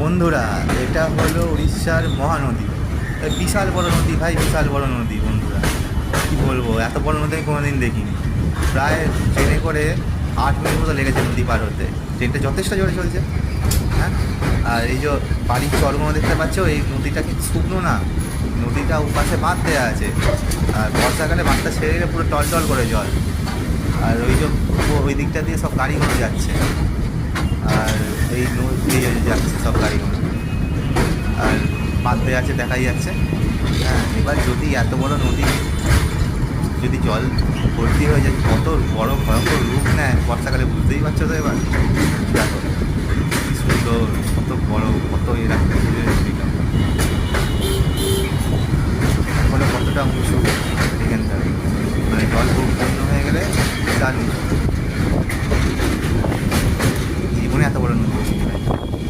বন্ধুরা, এটা হলো উড়িষ্যার মহানদী। বিশাল বড় নদী ভাই, বিশাল বড় নদী বন্ধুরা। কি বলবো, এত বড় নদী আমি কোনোদিন দেখিনি। প্রায় ট্রেনে করে 8 মিনিট মতো লেগেছে নদী পার হতে। ট্রেনটা যথেষ্ট জোরে চলছে। হ্যাঁ, আর এই যে বাড়ির চরগুলো দেখতে পাচ্ছ, এই নদীটা কিন্তু শুকনো না, নদীটা ওপাশে বাঁধ দেওয়া আছে। আর বর্ষাকালে বাঁধটা ছেড়ে দিলে পুরো টলটল করে জল। আর ওই যে ওই দিকটা দিয়ে সব গাড়িগুলো যাচ্ছে, আর এই নদী যাচ্ছে সব গাড়িগুলো। আর বাঁধতে আছে দেখাই যাচ্ছে। হ্যাঁ, এবার যদি এত বড় নদী যদি জল ভর্তি হয়ে যায়, কত বড় ভয়ঙ্কর রূপ নেয় বর্ষাকালে, বুঝতেই পারছো তো। এবার দেখো।